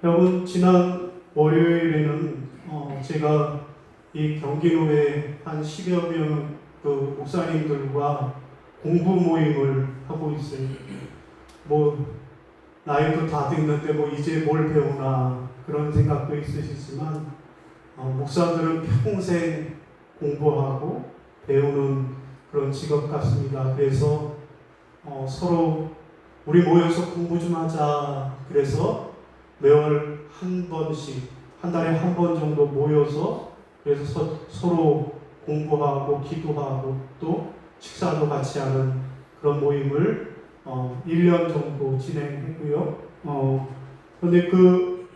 여러분, 지난 월요일에는 제가 이 경기도에 한 10여 명 그 목사님들과 공부 모임을 하고 있어요. 뭐 나이도 다 됐는데 뭐 이제 뭘 배우나 그런 생각도 있으시지만 목사들은 평생 공부하고 배우는 그런 직업 같습니다. 그래서 서로 우리 모여서 공부 좀 하자. 그래서 매월 한 번씩, 한 달에 한 번 정도 모여서 그래서 서로 공부하고 기도하고 또 식사도 같이 하는 그런 모임을 1년 정도 진행했고요. 그런데 그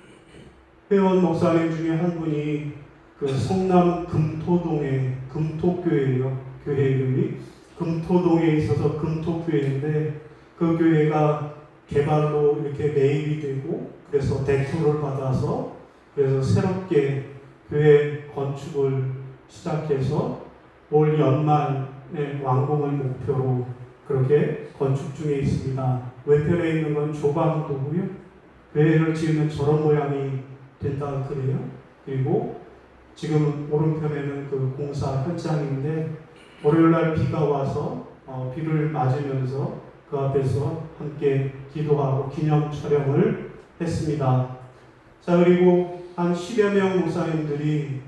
회원 목사님 중에 한 분이 그 성남 금토동에 금토교회예요. 교회 이름이 금토동에 있어서 금토교회인데 그 교회가 개발로 이렇게 매입이 되고 그래서 대출을 받아서 그래서 새롭게 교회 건축을 시작해서 올 연말에 완공을 목표로 그렇게 건축 중에 있습니다. 왼편에 있는 건 조방도고요. 교회를 지으면 저런 모양이 된다 그래요. 그리고 지금 오른편에는 그 공사 현장인데 월요일날 비가 와서 비를 맞으면서 그 앞에서 함께 기도하고 기념 촬영을 했습니다. 자, 그리고 한 10여 명 목사님들이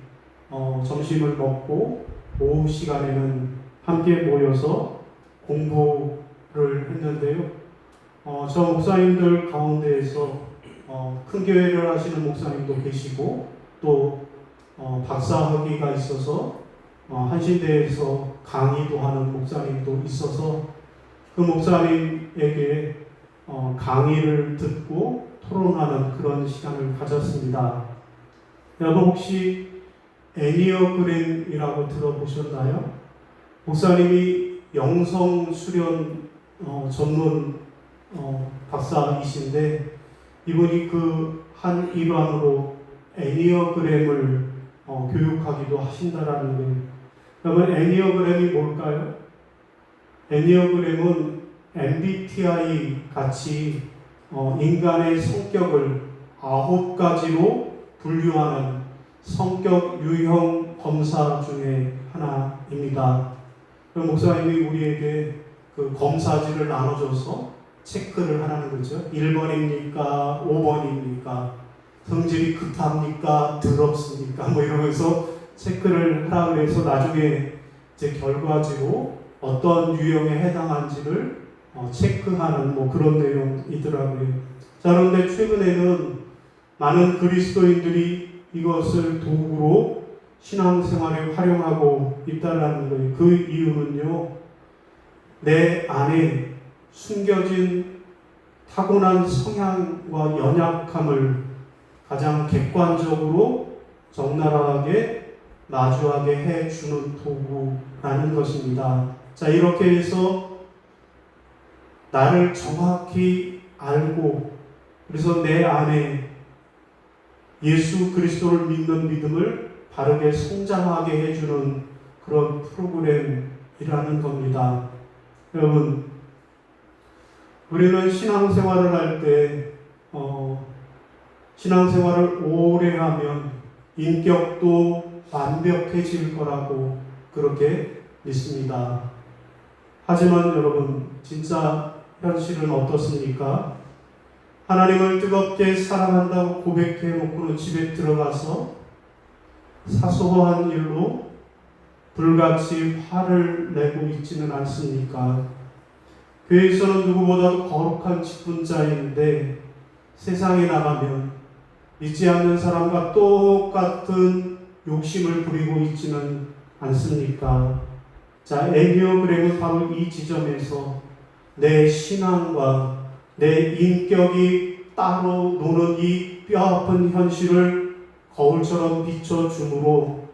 점심을 먹고 오후 시간에는 함께 모여서 공부를 했는데요. 저 목사님들 가운데에서 큰 교회를 하시는 목사님도 계시고 또 박사학위가 있어서 한신대에서 강의도 하는 목사님도 있어서 그 목사님에게 강의를 듣고 토론하는 그런 시간을 가졌습니다. 여러분 혹시 애니어그램이라고 들어보셨나요? 목사님이 영성 수련 전문 박사이신데 이분이 그 한 일환으로 애니어그램을 교육하기도 하신다라는 거예요. 그러면 애니어그램이 뭘까요? 애니어그램은 MBTI 같이 인간의 성격을 9가지로 분류하는 성격 유형 검사 중에 하나입니다. 목사님이 우리에게 그 검사지를 나눠줘서 체크를 하라는 거죠. 1번입니까? 5번입니까? 성질이 급합니까? 더럽습니까? 뭐 이러면서 체크를 하라고 해서 나중에 이제 결과지로 어떤 유형에 해당한지를 체크하는 뭐 그런 내용이더라고요. 자, 그런데 최근에는 많은 그리스도인들이 이것을 도구로 신앙생활에 활용하고 있다는 거예요. 그 이유는요, 내 안에 숨겨진 타고난 성향과 연약함을 가장 객관적으로 적나라하게 마주하게 해주는 도구라는 것입니다. 자, 이렇게 해서 나를 정확히 알고 그래서 내 안에 예수 그리스도를 믿는 믿음을 바르게 성장하게 해주는 그런 프로그램이라는 겁니다. 여러분, 우리는 신앙생활을 할 때 신앙생활을 오래 하면 인격도 완벽해질 거라고 그렇게 믿습니다. 하지만 여러분, 진짜 현실은 어떻습니까? 하나님을 뜨겁게 사랑한다고 고백해 놓고는 집에 들어가서 사소한 일로 불같이 화를 내고 있지는 않습니까? 교회에서는 누구보다도 거룩한 직분자인데 세상에 나가면 믿지 않는 사람과 똑같은 욕심을 부리고 있지는 않습니까? 자, 애니어그램은 바로 이 지점에서 내 신앙과 내 인격이 따로 노는 이 뼈아픈 현실을 거울처럼 비춰주므로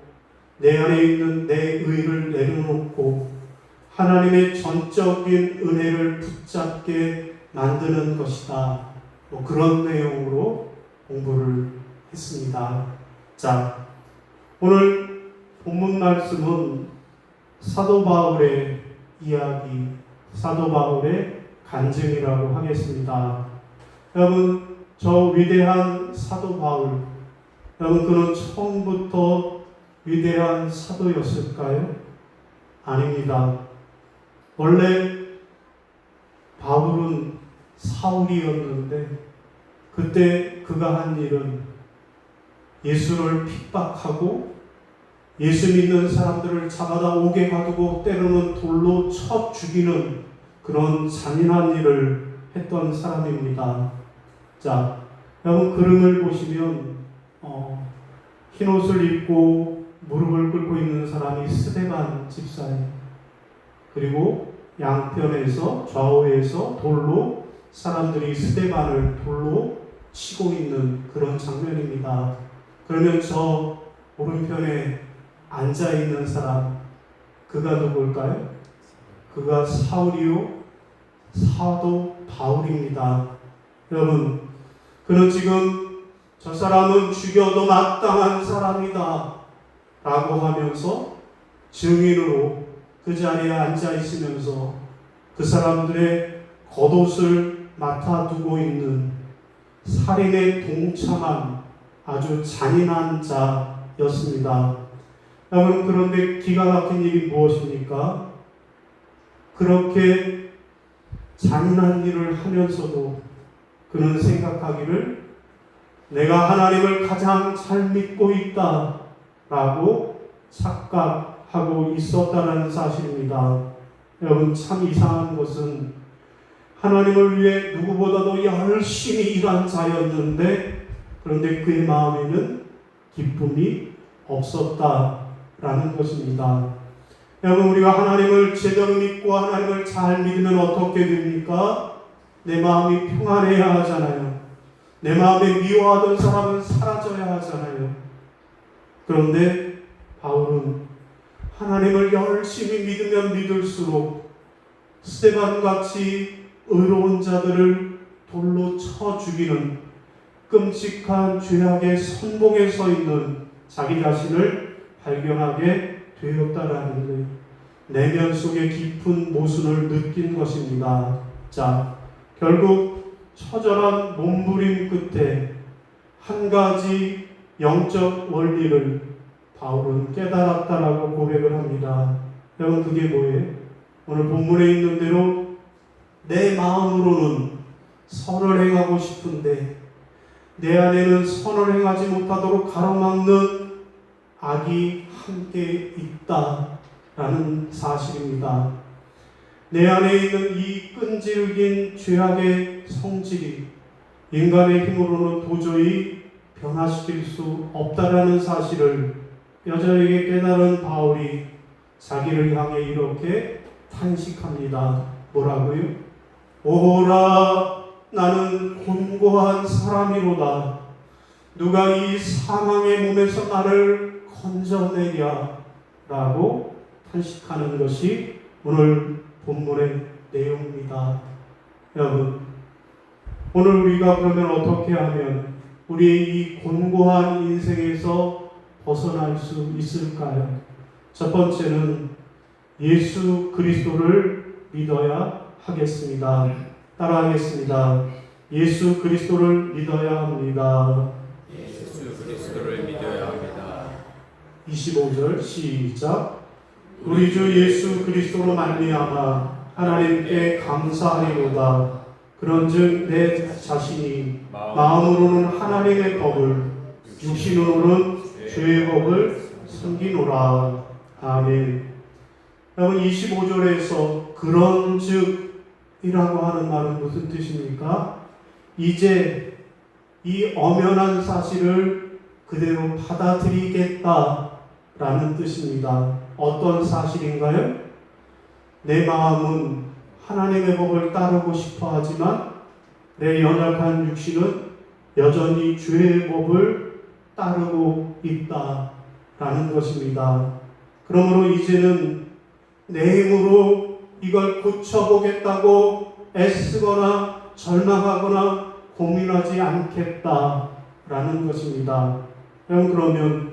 내 안에 있는 내 의를 내려놓고 하나님의 전적인 은혜를 붙잡게 만드는 것이다. 뭐 그런 내용으로 공부를 했습니다. 자, 오늘 본문 말씀은 사도 바울의 이야기, 사도 바울의 간증이라고 하겠습니다. 여러분, 저 위대한 사도 바울, 여러분 그는 처음부터 위대한 사도였을까요? 아닙니다. 원래 바울은 사울이었는데 그때 그가 한 일은 예수를 핍박하고 예수 믿는 사람들을 잡아다 옥에 가두고 때로는 돌로 쳐 죽이는 그런 잔인한 일을 했던 사람입니다. 자, 여러분 그림을 보시면 흰옷을 입고 무릎을 꿇고 있는 사람이 스데반 집사예요. 그리고 양편에서 좌우에서 돌로 사람들이 스데반을 돌로 치고 있는 그런 장면입니다. 그러면 저 오른편에 앉아있는 사람, 그가 누굴까요? 그가 사울이요 사도 바울입니다. 여러분, 그는 지금 저 사람은 죽여도 마땅한 사람이다 라고 하면서 증인으로 그 자리에 앉아있으면서 그 사람들의 겉옷을 맡아두고 있는 살인에 동참한 아주 잔인한 자였습니다. 여러분, 그런데 기가 막힌 일이 무엇입니까? 그렇게 잔인한 일을 하면서도 그는 생각하기를 내가 하나님을 가장 잘 믿고 있다 라고 착각하고 있었다는 사실입니다. 여러분, 참 이상한 것은 하나님을 위해 누구보다도 열심히 일한 자였는데 그런데 그의 마음에는 기쁨이 없었다라는 것입니다. 여러분, 우리가 하나님을 제대로 믿고 하나님을 잘 믿으면 어떻게 됩니까? 내 마음이 평안해야 하잖아요. 내 마음에 미워하던 사람은 사라져야 하잖아요. 그런데 바울은 하나님을 열심히 믿으면 믿을수록 스데반같이 의로운 자들을 돌로 쳐 죽이는 끔찍한 죄악의 선봉에 서 있는 자기 자신을 발견하게 되었다라는 거예요. 내면 속에 깊은 모순을 느낀 것입니다. 자, 결국 처절한 몸부림 끝에 한 가지 영적 원리를 바울은 깨달았다라고 고백을 합니다. 여러분, 그게 뭐예요? 오늘 본문에 있는 대로 내 마음으로는 선을 행하고 싶은데 내 안에는 선을 행하지 못하도록 가로막는 악이 함께 있다라는 사실입니다. 내 안에 있는 이 끈질긴 죄악의 성질이 인간의 힘으로는 도저히 변화시킬 수 없다라는 사실을 뼈저리게 깨달은 바울이 자기를 향해 이렇게 탄식합니다. 뭐라고요? 오라, 나는 곤고한 사람이로다. 누가 이 사망의 몸에서 나를 건져내랴 라고 탄식하는 것이 오늘 본문의 내용입니다. 여러분, 오늘 우리가 그러면 어떻게 하면 우리의 이 곤고한 인생에서 벗어날 수 있을까요? 첫 번째는 예수 그리스도를 믿어야 하겠습니다. 따라하겠습니다. 예수 그리스도를 믿어야 합니다. 예수 그리스도를 믿어야 합니다. 25절 시작. 우리 주 예수 그리스도로 말미암아 하나님께 감사하리로다. 그런즉 내 자신이 마음으로는 하나님의 법을, 육신으로는 죄의 법을 섬기노라. 아멘. 여러분, 25절에서 그런즉 이라고 하는 말은 무슨 뜻입니까? 이제 이 엄연한 사실을 그대로 받아들이겠다라는 뜻입니다. 어떤 사실인가요? 내 마음은 하나님의 법을 따르고 싶어 하지만 내 연약한 육신은 여전히 죄의 법을 따르고 있다라는 것입니다. 그러므로 이제는 내 힘으로 이걸 고쳐보겠다고 애쓰거나 절망하거나 고민하지 않겠다라는 것입니다. 그러면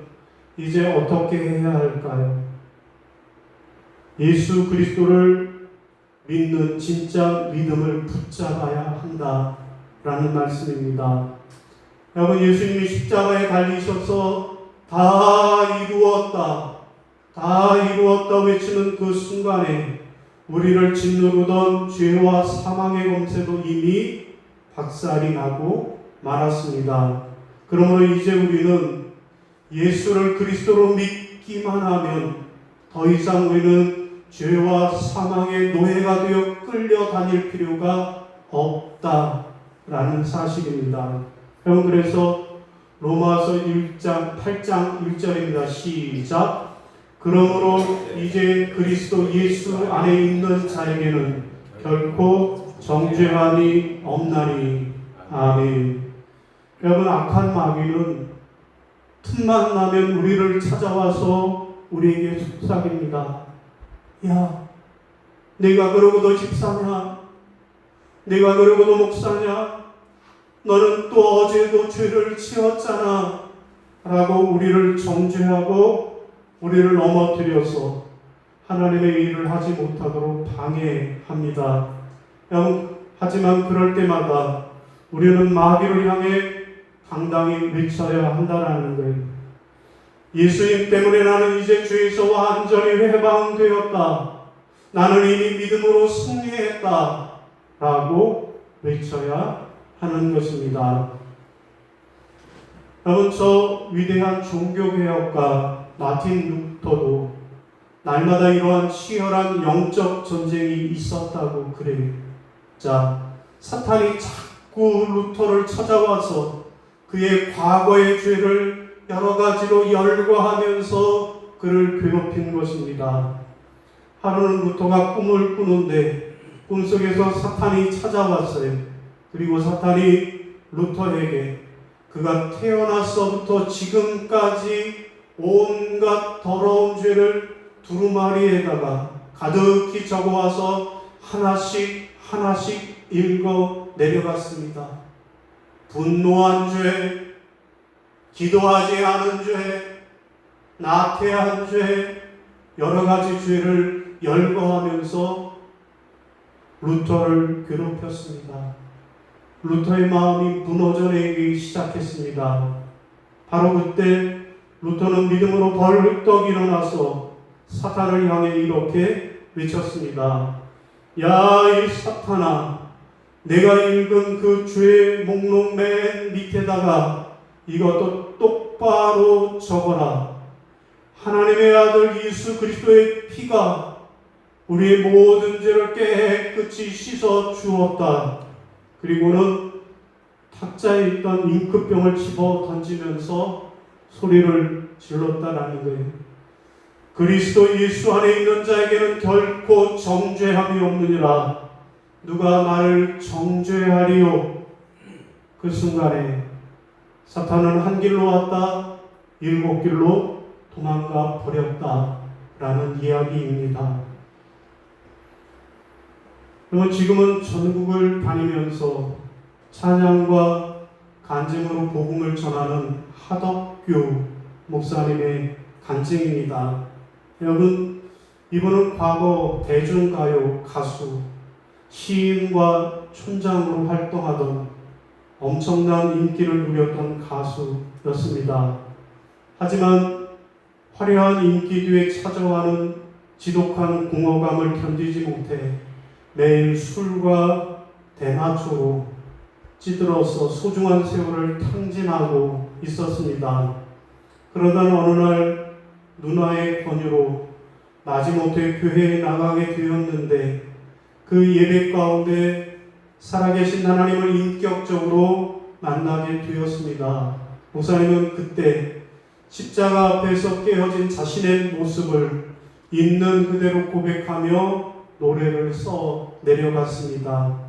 이제 어떻게 해야 할까요? 예수 그리스도를 믿는 진짜 믿음을 붙잡아야 한다라는 라는 말씀입니다. 여러분, 예수님이 십자가에 달리셔서 다 이루었다, 다 이루었다 외치는 그 순간에 우리를 짓누르던 죄와 사망의 검세도 이미 박살이 나고 말았습니다. 그러므로 이제 우리는 예수를 그리스도로 믿기만 하면 더 이상 우리는 죄와 사망의 노예가 되어 끌려다닐 필요가 없다라는 사실입니다. 여러분, 그래서 로마서 8장 1절입니다. 시작. 그러므로 이제 그리스도 예수 안에 있는 자에게는 결코 정죄함이 없나니. 아멘. 여러분, 악한 마귀는 틈만 나면 우리를 찾아와서 우리에게 속삭입니다. 야, 내가 그러고도 집사냐? 내가 그러고도 목사냐? 너는 또 어제도 죄를 지었잖아 라고 우리를 정죄하고 우리를 넘어뜨려서 하나님의 일을 하지 못하도록 방해합니다. 하지만 그럴 때마다 우리는 마귀를 향해 당당히 외쳐야 한다라는 거예요. 예수님 때문에 나는 이제 죄에서 완전히 해방되었다. 나는 이미 믿음으로 승리했다 라고 외쳐야 하는 것입니다. 여러분, 저 위대한 종교개혁가 마틴 루터도 날마다 이러한 치열한 영적 전쟁이 있었다고 그래요. 자, 사탄이 자꾸 루터를 찾아와서 그의 과거의 죄를 여러 가지로 열거하면서 그를 괴롭힌 것입니다. 하루는 루터가 꿈을 꾸는데 꿈속에서 사탄이 찾아왔어요. 그리고 사탄이 루터에게 그가 태어나서부터 지금까지 온갖 더러운 죄를 두루마리에다가 가득히 적어와서 하나씩 하나씩 읽어 내려갔습니다. 분노한 죄, 기도하지 않은 죄, 나태한 죄, 여러 가지 죄를 열거하면서 루터를 괴롭혔습니다. 루터의 마음이 무너져 내리기 시작했습니다. 바로 그때 루터는 믿음으로 벌떡 일어나서 사탄을 향해 이렇게 외쳤습니다. 야, 이 사탄아, 내가 읽은 그 죄의 목록 맨 밑에다가 이것도 똑바로 적어라. 하나님의 아들 예수 그리스도의 피가 우리의 모든 죄를 깨끗이 씻어 주었다. 그리고는 탁자에 있던 잉크병을 집어 던지면서 소리를 질렀다라는 거예요. 그리스도 예수 안에 있는 자에게는 결코 정죄함이 없느니라. 누가 나를 정죄하리요? 그 순간에 사탄은 한 길로 왔다, 7길로 도망가 버렸다라는 이야기입니다. 그러면 지금은 전국을 다니면서 찬양과 간증으로 복음을 전하는 하덕규 목사님의 간증입니다. 여러분, 이분은 과거 대중가요 가수, 시인과 촌장으로 활동하던 엄청난 인기를 누렸던 가수였습니다. 하지만 화려한 인기 뒤에 찾아와는 지독한 공허감을 견디지 못해 매일 술과 대마초로 찌들어서 소중한 세월을 탕진하고 있었습니다. 그러던 어느 날 누나의 권유로 마지못해 교회에 나가게 되었는데 그 예배 가운데 살아계신 하나님을 인격적으로 만나게 되었습니다. 목사님은 그때 십자가 앞에서 깨어진 자신의 모습을 있는 그대로 고백하며 노래를 써 내려갔습니다.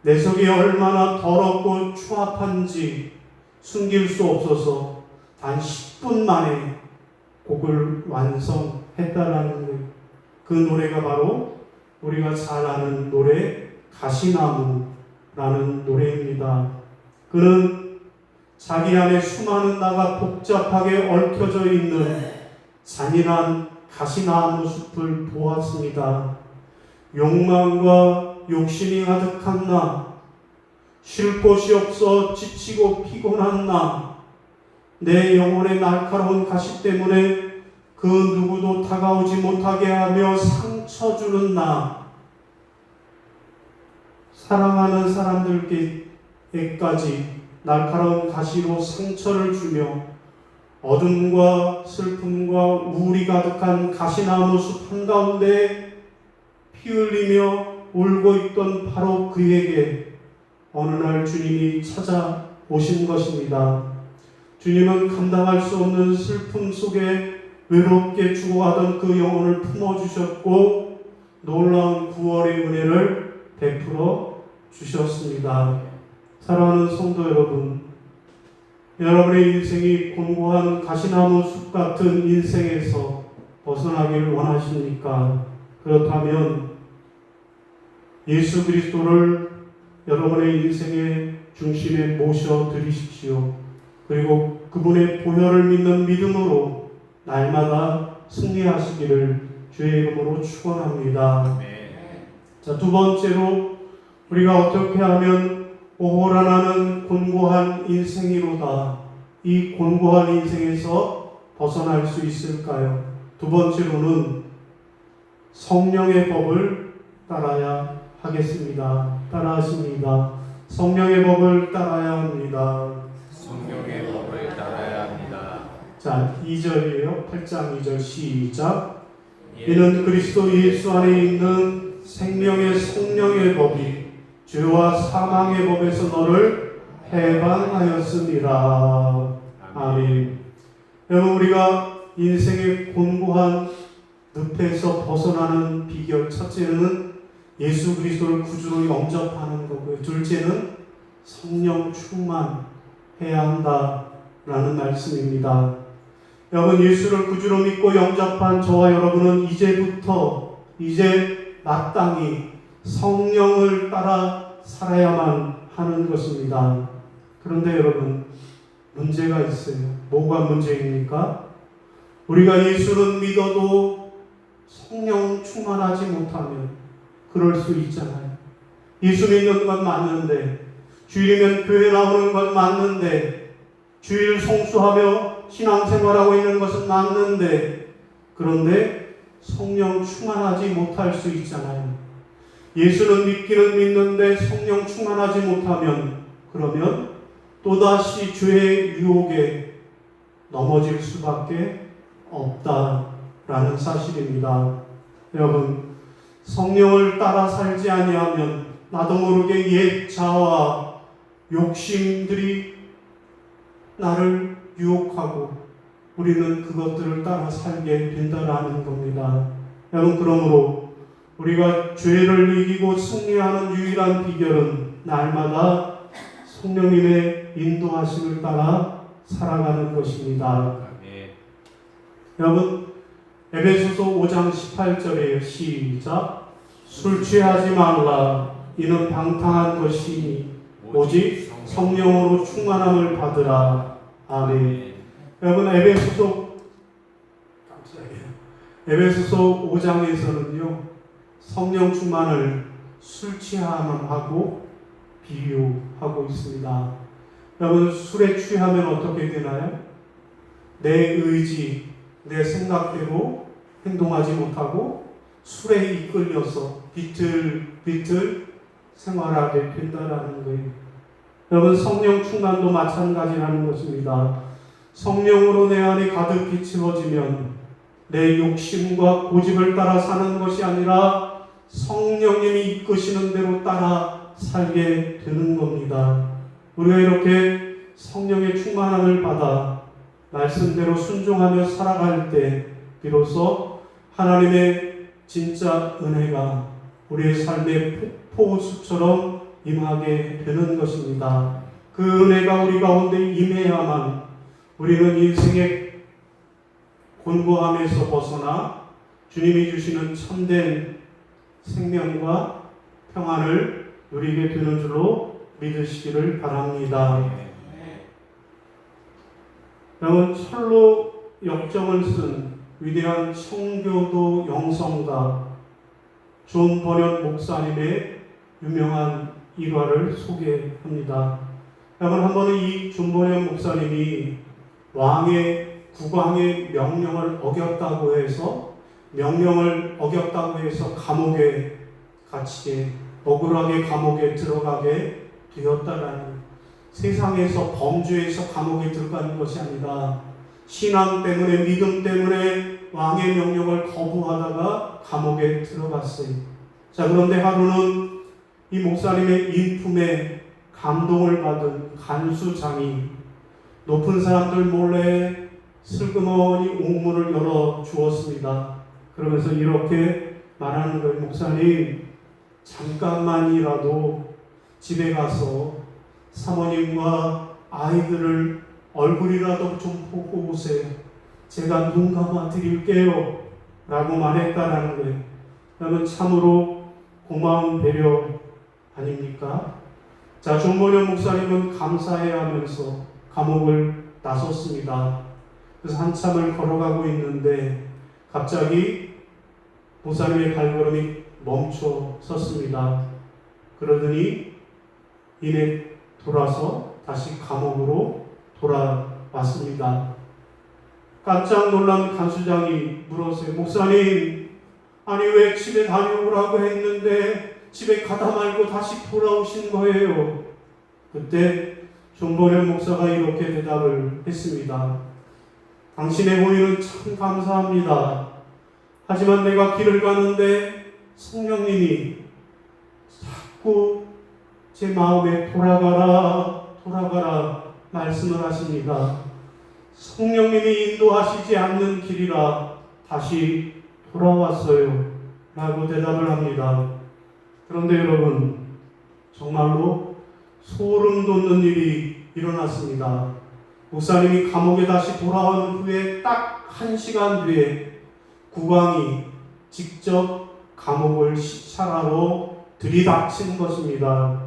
내 속이 얼마나 더럽고 추악한지 숨길 수 없어서 단 10분 만에 곡을 완성했다라는 그 노래가 바로 우리가 잘 아는 노래 가시나무라는 노래입니다. 그는 자기 안에 수많은 나가 복잡하게 얽혀져 있는 잔인한 가시나무 숲을 보았습니다. 욕망과 욕심이 가득한 나, 쉴 곳이 없어 지치고 피곤한 나, 내 영혼의 날카로운 가시 때문에 그 누구도 다가오지 못하게 하며 상처 주는 나, 사랑하는 사람들께까지 날카로운 가시로 상처를 주며 어둠과 슬픔과 우울이 가득한 가시나무 숲 한가운데 피 흘리며 울고 있던 바로 그에게 어느 날 주님이 찾아오신 것입니다. 주님은 감당할 수 없는 슬픔 속에 외롭게 죽어가던 그 영혼을 품어주셨고 놀라운 구원의 은혜를 베풀어 주셨습니다. 사랑하는 성도 여러분, 여러분의 인생이 곤고한 가시나무 숲 같은 인생에서 벗어나기를 원하십니까? 그렇다면 예수 그리스도를 여러분의 인생의 중심에 모셔 드리십시오. 그리고 그분의 보혈을 믿는 믿음으로 날마다 승리하시기를 주의 이름으로 축원합니다. 자, 두 번째로 우리가 어떻게 하면 오호라나는 곤고한 인생이로다, 이 곤고한 인생에서 벗어날 수 있을까요? 두 번째로는 성령의 법을 따라야 하겠습니다. 따라하십니다. 성령의 법을 따라야 합니다. 성령의 법을 따라야 합니다. 자, 2절이에요. 8장 2절 시작. 이는 그리스도 예수 안에 있는 생명의 성령의 법이 죄와 사망의 법에서 너를 해방하였습니다. 아멘. 여러분, 우리가 인생의 곤고한 늪에서 벗어나는 비결, 첫째는 예수 그리스도를 구주로 영접하는 거고요. 둘째는 성령 충만해야 한다라는 말씀입니다. 여러분, 예수를 구주로 믿고 영접한 저와 여러분은 이제 마땅히 성령을 따라 살아야만 하는 것입니다. 그런데 여러분, 문제가 있어요. 뭐가 문제입니까? 우리가 예수는 믿어도 성령 충만하지 못하면 그럴 수 있잖아요. 예수 믿는 건 맞는데, 주일이면 교회 나오는 건 맞는데, 주일 송수하며 신앙생활하고 있는 것은 맞는데, 그런데 성령 충만하지 못할 수 있잖아요. 예수는 믿기는 믿는데 성령 충만하지 못하면, 그러면 또다시 죄의 유혹에 넘어질 수밖에 없다라는 사실입니다. 여러분, 성령을 따라 살지 아니하면 나도 모르게 옛 자아와 욕심들이 나를 유혹하고 우리는 그것들을 따라 살게 된다라는 겁니다. 여러분, 그러므로 우리가 죄를 이기고 승리하는 유일한 비결은 날마다 성령님의 인도하심을 따라 살아가는 것입니다. 여러분, 에베소서 5장 18절에 시작. 술 취하지 말라. 이는 방탕한 것이니 오직 성령으로 충만함을 받으라. 아멘. 여러분, 에베소서 5장에서는요, 성령 충만을 술 취함하고 비유하고 있습니다. 여러분, 술에 취하면 어떻게 되나요? 내 의지, 내 생각대로 행동하지 못하고 술에 이끌려서 비틀비틀 생활하게 된다라는 거예요. 여러분, 성령 충만도 마찬가지라는 것입니다. 성령으로 내 안에 가득히 채워지면 내 욕심과 고집을 따라 사는 것이 아니라 성령님이 이끄시는 대로 따라 살게 되는 겁니다. 우리가 이렇게 성령의 충만함을 받아 말씀대로 순종하며 살아갈 때 비로소 하나님의 진짜 은혜가 우리의 삶의 폭포수처럼 임하게 되는 것입니다. 그 은혜가 우리 가운데 임해야만 우리는 인생의 곤고함에서 벗어나 주님이 주시는 참된 생명과 평안을 누리게 되는 줄로 믿으시기를 바랍니다. 여러분, 철로 역정을 쓴 위대한 청교도 영성가 존 버년 목사님의 유명한 일화를 소개합니다. 여러분, 한 번은 이 존버년 목사님이 국왕의 명령을 어겼다고 해서 감옥에 갇히게, 억울하게 감옥에 들어가게 되었다라는, 세상에서 범죄해서 감옥에 들어가는 것이 아니라 신앙 때문에, 믿음 때문에 왕의 명령을 거부하다가 감옥에 들어갔어요. 자, 그런데 하루는 이 목사님의 인품에 감동을 받은 간수장이 높은 사람들 몰래 슬그머니 옥문을 열어 주었습니다. 그러면서 이렇게 말하는 거예요. 목사님, 잠깐만이라도 집에 가서 사모님과 아이들을 얼굴이라도 좀 보고 오세요. 제가 눈 감아 드릴게요. 라고 말했다라는 거예요. 그러면 참으로 고마운 배려 아닙니까? 자, 존버년 목사님은 감사해야 하면서 감옥을 나섰습니다. 그래서 한참을 걸어가고 있는데 갑자기 목사님의 발걸음이 멈춰 섰습니다. 그러더니 이내 돌아서 다시 감옥으로 돌아왔습니다. 깜짝 놀란 간수장이 물었어요. 목사님, 아니 왜 집에 다녀오라고 했는데 집에 가다 말고 다시 돌아오신 거예요? 그때 존버년 목사가 이렇게 대답을 했습니다. 당신의 호의는 참 감사합니다. 하지만 내가 길을 가는데 성령님이 자꾸 제 마음에 돌아가라 말씀을 하십니다. 성령님이 인도하시지 않는 길이라 다시 돌아왔어요. 라고 대답을 합니다. 그런데 여러분, 정말로 소름 돋는 일이 일어났습니다. 목사님이 감옥에 다시 돌아온 후에 딱 1시간 뒤에 국왕이 직접 감옥을 시찰하러 들이닥친 것입니다.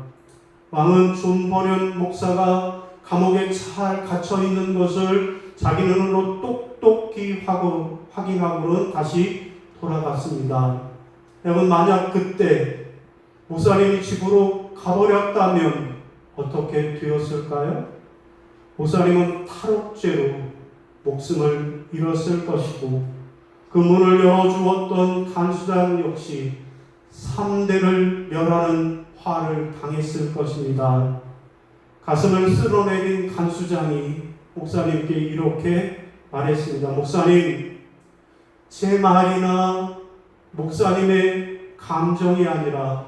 왕은 존버년 목사가 감옥에 잘 갇혀 있는 것을 자기 눈으로 똑똑히 확인하고는 다시 돌아갔습니다. 여러분, 만약 그때 목사님이 집으로 가버렸다면 어떻게 되었을까요? 목사님은 탈옥죄로 목숨을 잃었을 것이고, 그 문을 열어주었던 간수장 역시 3대를 멸하는 화를 당했을 것입니다. 가슴을 쓸어내린 간수장이 목사님께 이렇게 말했습니다. 목사님, 제 말이나 목사님의 감정이 아니라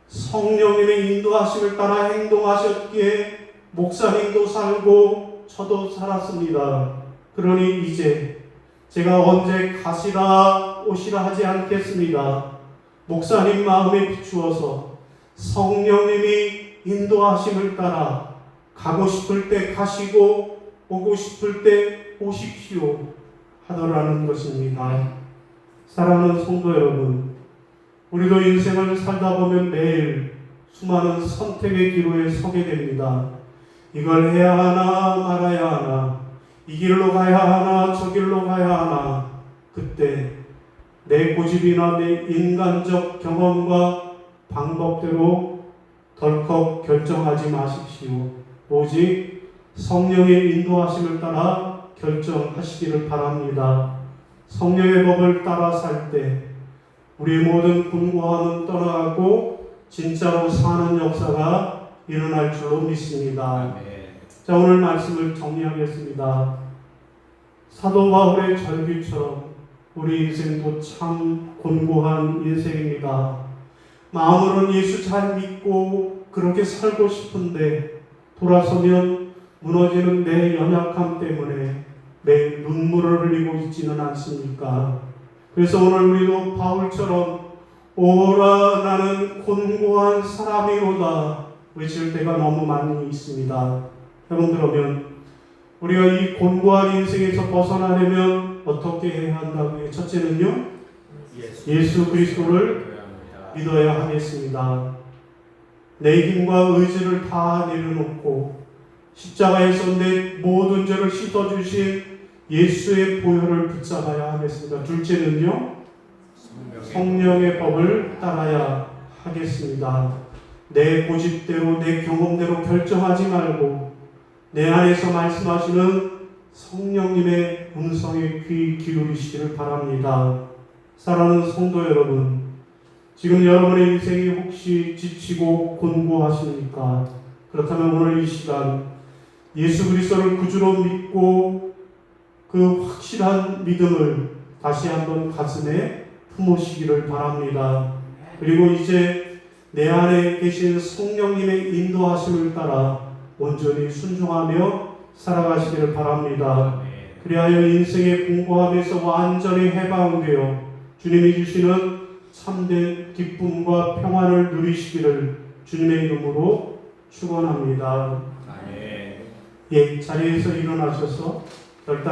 성령님의 인도하심을 따라 행동하셨기에 목사님도 살고 저도 살았습니다. 그러니 이제 제가 언제 가시라 오시라 하지 않겠습니다. 목사님 마음에 비추어서 성령님이 인도하심을 따라 가고 싶을 때 가시고 오고 싶을 때 오십시오 하더라는 것입니다. 사랑하는 성도 여러분, 우리도 인생을 살다 보면 매일 수많은 선택의 기로에 서게 됩니다. 이걸 해야 하나 말아야 하나, 이 길로 가야 하나 저 길로 가야 하나. 그때 내 고집이나 내 인간적 경험과 방법대로 덜컥 결정하지 마십시오. 오직 성령의 인도하심을 따라 결정하시기를 바랍니다. 성령의 법을 따라 살 때 우리의 모든 곤고함은 떠나가고 진짜로 사는 역사가 일어날 줄로 믿습니다. 자, 오늘 말씀을 정리하겠습니다. 사도 바울의 절규처럼 우리 인생도 참 곤고한 인생입니다. 마음으로는 예수 잘 믿고 그렇게 살고 싶은데 돌아서면 무너지는 내 연약함 때문에 매일 눈물을 흘리고 있지는 않습니까? 그래서 오늘 우리도 바울처럼 오라 나는 곤고한 사람이로다 외칠 때가 너무 많이 있습니다. 여러분, 그러면 우리가 이 곤고한 인생에서 벗어나려면 어떻게 해야 한다고요? 첫째는요, 예수 그리스도를 믿어야 하겠습니다. 내 힘과 의지를 다 내려놓고 십자가에서 내 모든 죄를 씻어주신 예수의 보혈을 붙잡아야 하겠습니다. 둘째는요, 성령의 법을 따라야 하겠습니다. 내 고집대로 내 경험대로 결정하지 말고 내 안에서 말씀하시는 성령님의 음성에 귀 기울이시기를 바랍니다. 사랑하는 성도 여러분, 지금 여러분의 인생이 혹시 지치고 곤고하십니까? 그렇다면 오늘 이 시간 예수 그리스도를 구주로 믿고 그 확실한 믿음을 다시 한번 가슴에 품으시기를 바랍니다. 그리고 이제 내 안에 계신 성령님의 인도하심을 따라 온전히 순종하며 살아가시기를 바랍니다. 그리하여 인생의 공고함에서 완전히 해방되어 주님이 주시는 참된 기쁨과 평안을 누리시기를 주님의 이름으로 축원합니다. 아멘. 예, 자리에서 일어나셔서 결단